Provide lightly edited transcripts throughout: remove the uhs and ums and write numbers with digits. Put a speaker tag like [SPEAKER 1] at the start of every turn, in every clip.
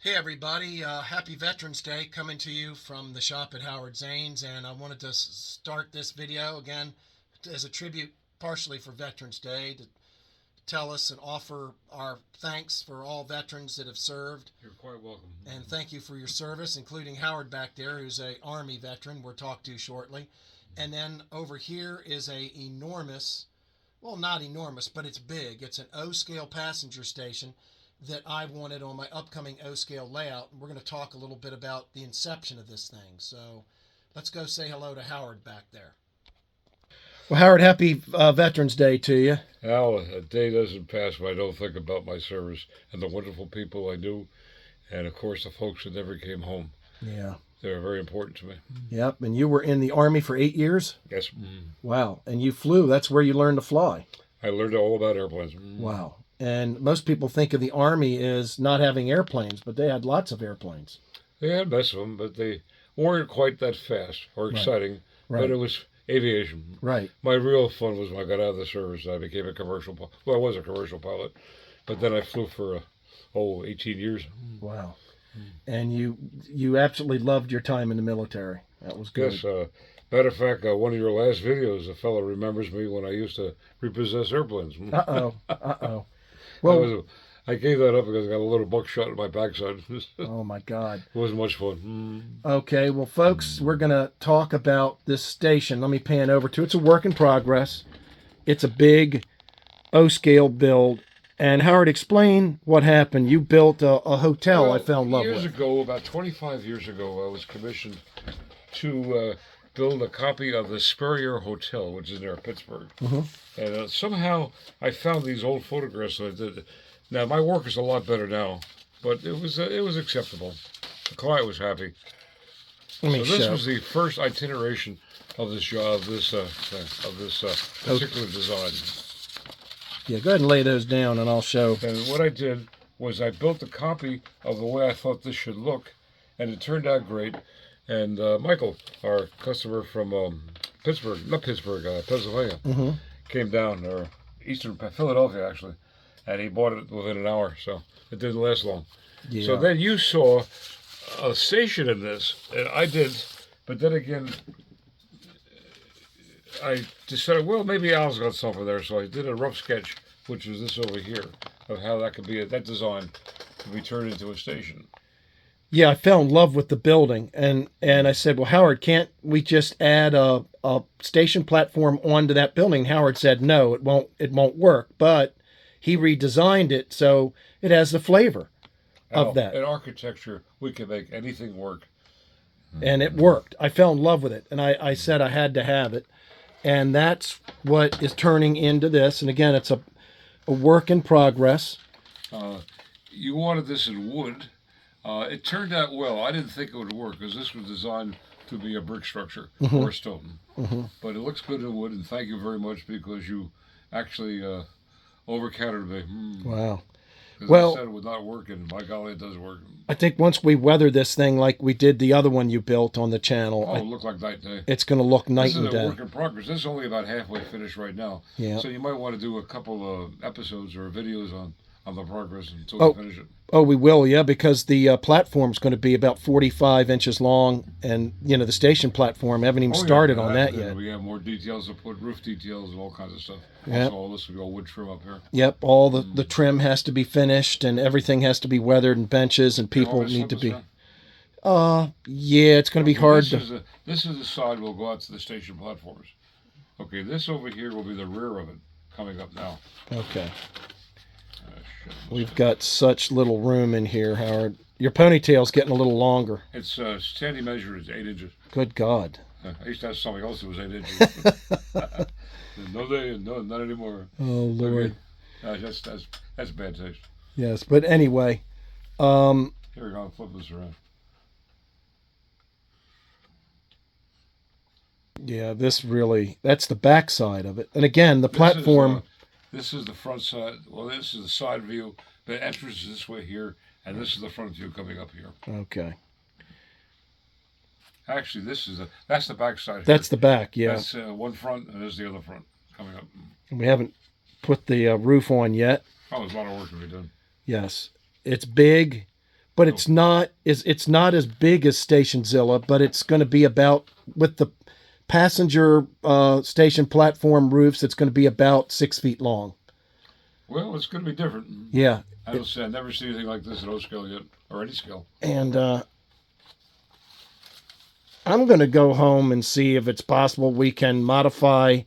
[SPEAKER 1] Hey everybody, happy Veterans Day coming to you from the shop at Howard Zane's, and I wanted to start this video again as a tribute partially for Veterans Day to tell us and offer our thanks for all veterans that have served.
[SPEAKER 2] You're quite welcome.
[SPEAKER 1] And thank you for your service, including Howard back there, who's a Army veteran we'll talk to shortly. And then over here is a enormous, well, not enormous, but it's big. It's an O-scale passenger station that I wanted on my upcoming O-scale layout. And we're going to talk a little bit about the inception of this thing. So let's go say hello to Howard back there. Well, Howard, happy Veterans Day to you.
[SPEAKER 2] Al, a day doesn't pass when I don't think about my service and the wonderful people I knew, and of course the folks that never came home.
[SPEAKER 1] Yeah.
[SPEAKER 2] They're very important to me.
[SPEAKER 1] Yep. And you were in the Army for 8 years?
[SPEAKER 2] Yes.
[SPEAKER 1] Wow. And you flew. That's where you learned to fly.
[SPEAKER 2] I learned all about airplanes.
[SPEAKER 1] Wow. And most people think of the Army as not having airplanes, but they had lots of airplanes.
[SPEAKER 2] They had most of them, but they weren't quite that fast or exciting.
[SPEAKER 1] Right.
[SPEAKER 2] But it was aviation.
[SPEAKER 1] Right.
[SPEAKER 2] My real fun was when I got out of the service. I became a commercial pilot. Well, I was a commercial pilot, but then I flew for 18 years.
[SPEAKER 1] Wow. And you absolutely loved your time in the military. That was good.
[SPEAKER 2] Yes. Matter of fact, one of your last videos, a fellow remembers me when I used to repossess airplanes.
[SPEAKER 1] Uh-oh. Well,
[SPEAKER 2] I gave that up because I got a little buckshot in my backside.
[SPEAKER 1] Oh, my God.
[SPEAKER 2] It wasn't much fun.
[SPEAKER 1] Okay, well, folks, we're going to talk about this station. Let me pan over to it. It's a work in progress. It's a big O-scale build. And Howard, explain what happened. You built a hotel I fell in love with.
[SPEAKER 2] Years ago, about 25 years ago, I was commissioned to build a copy of the Spurrier Hotel, which is near Pittsburgh. And somehow I found these old photographs that I did. Now, my work is a lot better now, but it was acceptable. The client was happy. So this was the first itineration of this job, of this particular design.
[SPEAKER 1] Yeah, go ahead and lay those down, and I'll show.
[SPEAKER 2] And what I did was I built a copy of the way I thought this should look, and it turned out great. And Michael, our customer from Pennsylvania, came down, or eastern Philadelphia actually, and he bought it within an hour, so it didn't last long.
[SPEAKER 1] Yeah.
[SPEAKER 2] So then you saw a station in this, and I did, but then again, I decided, well, maybe Al's got something there, so I did a rough sketch, which is this over here, of how that could be, that design could be turned into a station.
[SPEAKER 1] Yeah, I fell in love with the building, and I said, well, Howard, can't we just add a station platform onto that building? Howard said, no, it won't work, but he redesigned it so it has the flavor of that.
[SPEAKER 2] In architecture, we can make anything work.
[SPEAKER 1] And it worked. I fell in love with it, and I said I had to have it. And that's what is turning into this. And again, it's a work in progress.
[SPEAKER 2] You wanted this in wood. It turned out well. I didn't think it would work because this was designed to be a brick structure or stone. But it looks good in wood, and thank you very much because you actually overcounted me.
[SPEAKER 1] Wow.
[SPEAKER 2] Because I said it would not work, and by golly, it does work.
[SPEAKER 1] I think once we weather this thing like we did the other one you built on the channel,
[SPEAKER 2] it'll look like night and day.
[SPEAKER 1] It's going to look night and day.
[SPEAKER 2] This is a work in progress. This is only about halfway finished right now.
[SPEAKER 1] Yeah.
[SPEAKER 2] So you might want to do a couple of episodes or videos on the progress until we finish it.
[SPEAKER 1] Oh, we will, yeah, because the platform's going to be about 45 inches long, and, the station platform, haven't even started on that yet.
[SPEAKER 2] We have more details to put, roof details and all kinds of stuff.
[SPEAKER 1] Yep.
[SPEAKER 2] Also, all this will be all wood trim up here.
[SPEAKER 1] Yep, all the trim has to be finished, and everything has to be weathered, and benches, and people need to be... Yeah, it's going to be hard to...
[SPEAKER 2] This is the side we'll go out to the station platforms. Okay, this over here will be the rear of it, coming up now.
[SPEAKER 1] Okay. We've got such little room in here, Howard. Your ponytail's getting a little longer.
[SPEAKER 2] It's standing measure is 8 inches.
[SPEAKER 1] Good God.
[SPEAKER 2] I used to have something else that was 8 inches. No, not anymore.
[SPEAKER 1] Oh, Lord.
[SPEAKER 2] Okay. That's bad taste.
[SPEAKER 1] Yes, but anyway.
[SPEAKER 2] Here we go. I'll flip this around.
[SPEAKER 1] Yeah, that's the back side of it. And again, the platform...
[SPEAKER 2] This is the front side. Well, this is the side view. The entrance is this way here, and this is the front view coming up here.
[SPEAKER 1] Okay.
[SPEAKER 2] Actually, that's the back side.
[SPEAKER 1] That's the back, yeah.
[SPEAKER 2] That's one front, and there's the other front coming up.
[SPEAKER 1] We haven't put the roof on yet.
[SPEAKER 2] Oh, there's a lot of work to be done.
[SPEAKER 1] Yes. It's big, but it's not as big as Station Zilla, but it's going to be about, with the passenger station platform roofs, it's going to be about 6 feet long.
[SPEAKER 2] Well, it's going to be different.
[SPEAKER 1] Yeah.
[SPEAKER 2] I've never seen anything like this at O scale yet, or any scale.
[SPEAKER 1] And I'm going to go home and see if it's possible we can modify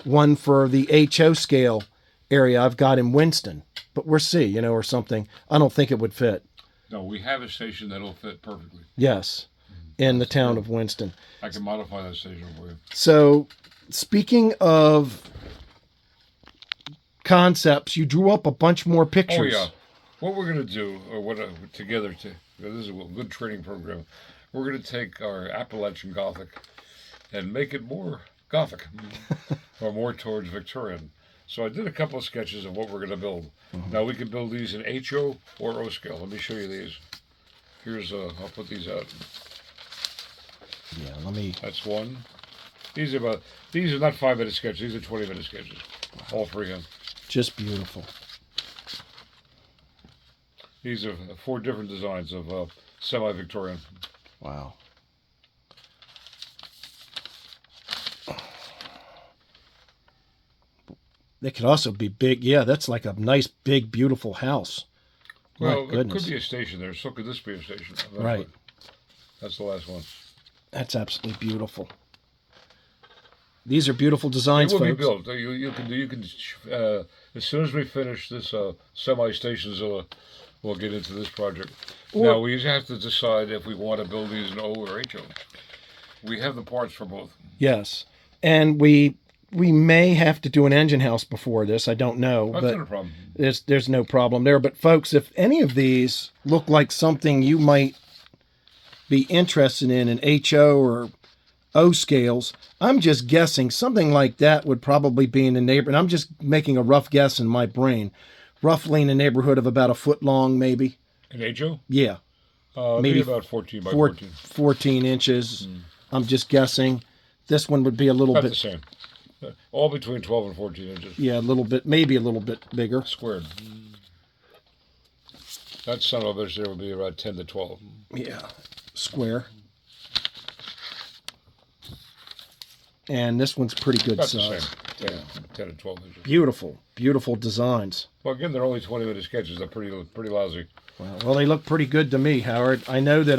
[SPEAKER 1] one for the HO scale area I've got in Winston. But we'll see, or something. I don't think it would fit.
[SPEAKER 2] No, we have a station that'll fit perfectly.
[SPEAKER 1] Yes, in the town of Winston.
[SPEAKER 2] I can modify that station for you.
[SPEAKER 1] So, speaking of concepts, you drew up a bunch more pictures.
[SPEAKER 2] Oh, yeah. What we're going to do, or what together, this is a good training program, we're going to take our Appalachian Gothic and make it more Gothic, or more towards Victorian. So I did a couple of sketches of what we're going to build. Mm-hmm. Now we can build these in HO or O scale. Let me show you these. Here's, I'll put these out.
[SPEAKER 1] Yeah,
[SPEAKER 2] That's one. These are not 5-minute sketches. These are 20-minute sketches. All freehand.
[SPEAKER 1] Just beautiful.
[SPEAKER 2] These are 4 different designs of semi-Victorian.
[SPEAKER 1] Wow. They could also be big. Yeah, that's like a nice, big, beautiful house.
[SPEAKER 2] Well, it could be a station there. So could this be a station?
[SPEAKER 1] Right.
[SPEAKER 2] That's the last one.
[SPEAKER 1] That's absolutely beautiful. These are beautiful designs,
[SPEAKER 2] folks.
[SPEAKER 1] It
[SPEAKER 2] will be built. You can. As soon as we finish this semi-station Zilla, we'll get into this project. Now we have to decide if we want to build these in O or HO. We have the parts for both.
[SPEAKER 1] Yes, and we may have to do an engine house before this. I don't know.
[SPEAKER 2] That's
[SPEAKER 1] but
[SPEAKER 2] not a problem.
[SPEAKER 1] There's no problem there. But folks, if any of these look like something you might be interested in HO or O scales, I'm just guessing something like that would probably be in the neighborhood. I'm just making a rough guess in my brain, roughly in the neighborhood of about a foot long, maybe.
[SPEAKER 2] An HO?
[SPEAKER 1] Yeah.
[SPEAKER 2] Maybe about 14 by 14.
[SPEAKER 1] 14 inches. I'm just guessing. This one would be a little bit
[SPEAKER 2] the same. All between 12 and 14 inches.
[SPEAKER 1] Yeah, a little bit, maybe a little bit bigger.
[SPEAKER 2] Squared. That son of a bitch there would be about 10 to 12.
[SPEAKER 1] Yeah, square. And this one's pretty good
[SPEAKER 2] That's
[SPEAKER 1] size.
[SPEAKER 2] The same. 10 to 12 inches.
[SPEAKER 1] Beautiful, beautiful designs.
[SPEAKER 2] Well, again, they're only 20-minute sketches. They're pretty lousy.
[SPEAKER 1] Well, they look pretty good to me, Howard. I know that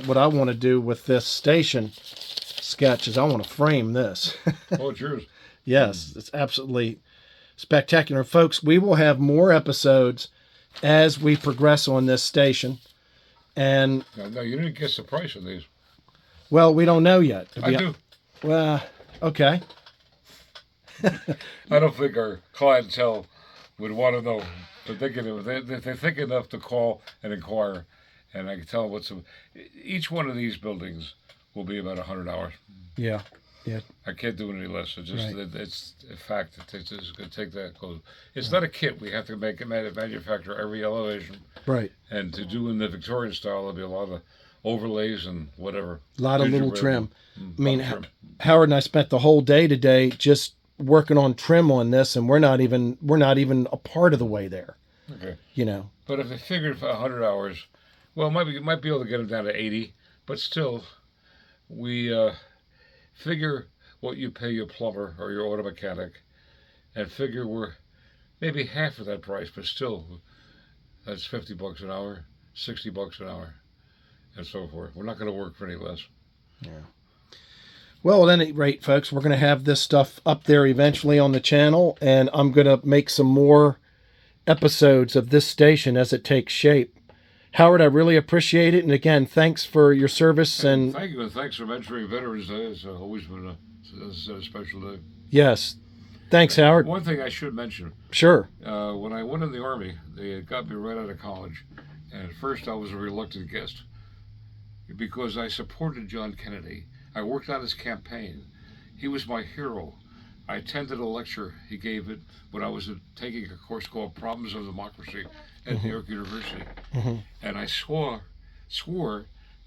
[SPEAKER 1] what I want to do with this station sketch is I want to frame this.
[SPEAKER 2] Oh, it's yours.
[SPEAKER 1] Yes, it's absolutely spectacular. Folks, we will have more episodes as we progress on this station. And
[SPEAKER 2] no, you didn't guess the price of these.
[SPEAKER 1] Well, we don't know yet.
[SPEAKER 2] I do.
[SPEAKER 1] Well, okay.
[SPEAKER 2] I don't think our clientele would want to know. But they think enough to call and inquire. And I can tell them each one of these buildings will be about 100 hours.
[SPEAKER 1] Yeah.
[SPEAKER 2] I can't do it any less. It's just
[SPEAKER 1] Right.
[SPEAKER 2] It's a fact. It's going to take that close. It's not a kit. We have to manufacture every elevation.
[SPEAKER 1] Right.
[SPEAKER 2] And to do in the Victorian style, there'll be a lot of overlays and whatever.
[SPEAKER 1] A lot of little trim. I mean,
[SPEAKER 2] trim.
[SPEAKER 1] Howard and I spent the whole day today just working on trim on this, and we're not even a part of the way there.
[SPEAKER 2] Okay.
[SPEAKER 1] But
[SPEAKER 2] if they figured for 100 hours, well, might be able to get them down to 80, but still, we figure what you pay your plumber or your auto mechanic, and figure we're maybe half of that price, but still, that's $50 an hour, $60 an hour, and so forth. We're not going to work for any less.
[SPEAKER 1] Yeah. Well, at any rate, folks, we're going to have this stuff up there eventually on the channel, and I'm going to make some more episodes of this station as it takes shape. Howard, I really appreciate it, and again, thanks for your service. And
[SPEAKER 2] thank you, and thanks for mentoring Veterans Day. It's always been a special day.
[SPEAKER 1] Yes. Thanks, Howard.
[SPEAKER 2] One thing I should mention.
[SPEAKER 1] Sure.
[SPEAKER 2] When I went in the Army, they got me right out of college, and at first I was a reluctant guest because I supported John Kennedy. I worked on his campaign. He was my hero. I attended a lecture he gave it when I was taking a course called Problems of Democracy at New York University. And I swore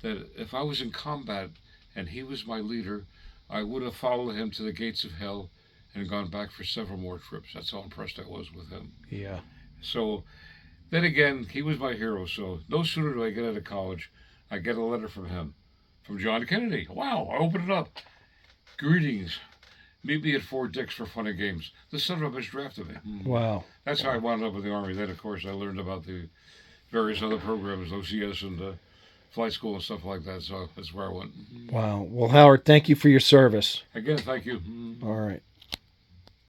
[SPEAKER 2] that if I was in combat and he was my leader, I would have followed him to the gates of hell and gone back for several more trips. That's how impressed I was with him.
[SPEAKER 1] Yeah.
[SPEAKER 2] So Then again, he was my hero. So no sooner do I get out of college, I get a letter from him, from John Kennedy. Wow! I open it up. Greetings. Meet me at Fort Dix for fun and games. The son of a bitch drafted me.
[SPEAKER 3] Wow.
[SPEAKER 2] That's how I wound up with the Army. Then, of course, I learned about the various other programs, OCS and flight school and stuff like that. So that's where I went.
[SPEAKER 3] Wow. Well, Howard, thank you for your service.
[SPEAKER 2] Again, thank you.
[SPEAKER 3] All right.